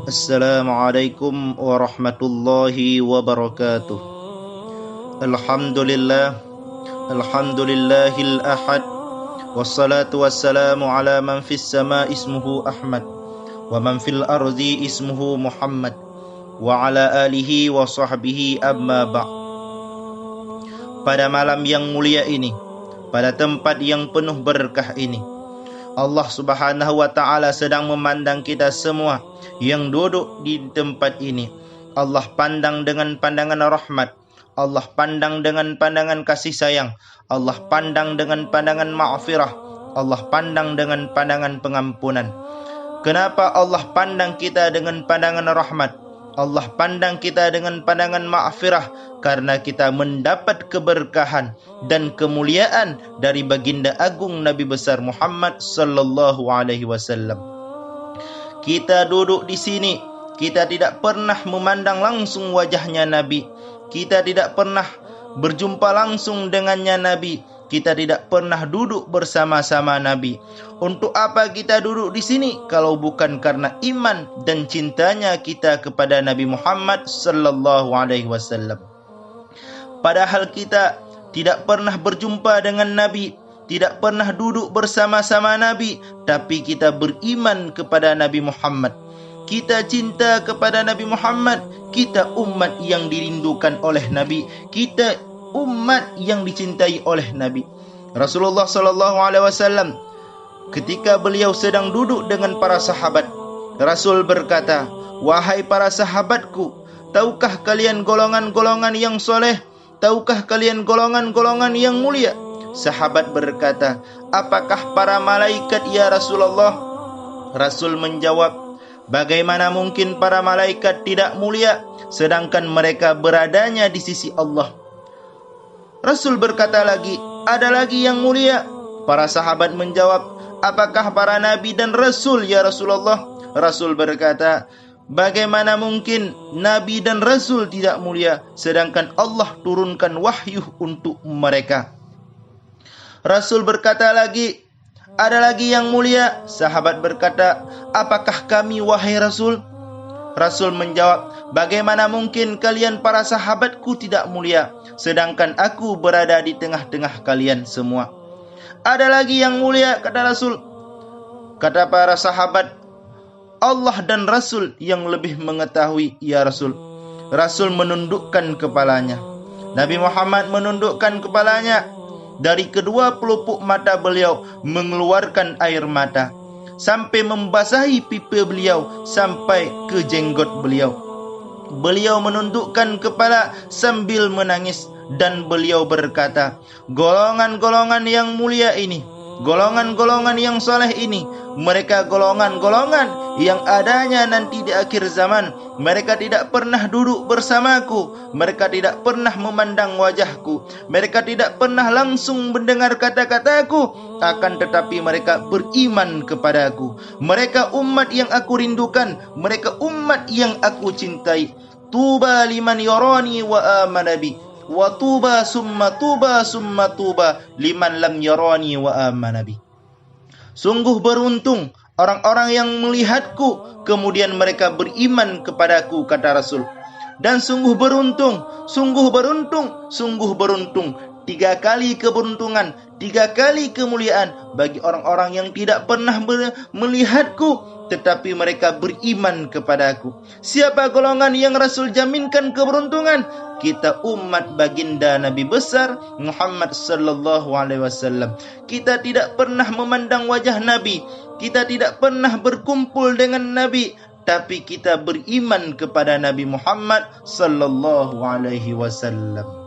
Assalamualaikum warahmatullahi wabarakatuh. Alhamdulillah, alhamdulillahil ahad, wassalatu wassalamu ala man fis sama ismuhu Ahmad, wa man fil ardi ismuhu Muhammad, wa ala alihi wa sahbihi amma ba'. Pada malam yang mulia ini, pada tempat yang penuh berkah ini, Allah Subhanahu wa ta'ala sedang memandang kita semua yang duduk di tempat ini. Allah pandang dengan pandangan rahmat, Allah pandang dengan pandangan kasih sayang, Allah pandang dengan pandangan ma'firah, Allah pandang dengan pandangan pengampunan. Kenapa Allah pandang kita dengan pandangan rahmat? Allah pandang kita dengan pandangan ma'firah karena kita mendapat keberkahan dan kemuliaan dari baginda agung Nabi besar Muhammad sallallahu alaihi wasallam. Kita duduk di sini, kita tidak pernah memandang langsung wajahnya Nabi. Kita tidak pernah berjumpa langsung dengannya Nabi. Kita tidak pernah duduk bersama-sama Nabi. Untuk apa kita duduk di sini kalau bukan karena iman dan cintanya kita kepada Nabi Muhammad sallallahu alaihi wasallam. Padahal kita tidak pernah berjumpa dengan Nabi, tidak pernah duduk bersama-sama Nabi, tapi kita beriman kepada Nabi Muhammad. Kita cinta kepada Nabi Muhammad. Kita umat yang dirindukan oleh Nabi. Kita umat yang dicintai oleh Nabi. Rasulullah sallallahu alaihi wasallam ketika beliau sedang duduk dengan para sahabat, Rasul berkata, "Wahai para sahabatku, tahukah kalian golongan-golongan yang soleh? Tahukah kalian golongan-golongan yang mulia?" Sahabat berkata, "Apakah para malaikat ya Rasulullah?" Rasul menjawab, "Bagaimana mungkin para malaikat tidak mulia sedangkan mereka beradanya di sisi Allah?" Rasul berkata lagi, "Ada lagi yang mulia." Para sahabat menjawab, "Apakah para nabi dan rasul ya Rasulullah?" Rasul berkata, "Bagaimana mungkin nabi dan rasul tidak mulia sedangkan Allah turunkan wahyu untuk mereka?" Rasul berkata lagi, "Ada lagi yang mulia." Sahabat berkata, "Apakah kami wahai Rasul?" Rasul menjawab, "Bagaimana mungkin kalian para sahabatku tidak mulia sedangkan aku berada di tengah-tengah kalian semua?" "Ada lagi yang mulia," kata Rasul. Kata para sahabat, "Allah dan Rasul yang lebih mengetahui ya Rasul." Rasul menundukkan kepalanya. Nabi Muhammad menundukkan kepalanya. Dari kedua pelupuk mata beliau mengeluarkan air mata sampai membasahi pipi beliau sampai ke jenggot beliau. Beliau menundukkan kepala sambil menangis dan beliau berkata, "Golongan-golongan yang mulia ini, golongan-golongan yang soleh ini, mereka golongan-golongan yang adanya nanti di akhir zaman. Mereka tidak pernah duduk bersamaku, mereka tidak pernah memandang wajahku, mereka tidak pernah langsung mendengar kata-kataku, akan tetapi mereka beriman kepadaku. Mereka umat yang aku rindukan, mereka umat yang aku cintai. Tuba liman yarani wa amana bi, wa tuba summa tuba summa tuba liman lam yarani wa amana bi." Sungguh beruntung orang-orang yang melihatku kemudian mereka beriman kepadaku, kata Rasul. Dan sungguh beruntung, sungguh beruntung, sungguh beruntung. 3 kali keberuntungan, 3 kali kemuliaan bagi orang-orang yang tidak pernah melihatku tetapi mereka beriman kepadaku. Siapa golongan yang Rasul jaminkan keberuntungan? Kita umat baginda Nabi besar Muhammad sallallahu alaihi wasallam. Kita tidak pernah memandang wajah Nabi, kita tidak pernah berkumpul dengan Nabi, tapi kita beriman kepada Nabi Muhammad sallallahu alaihi wasallam.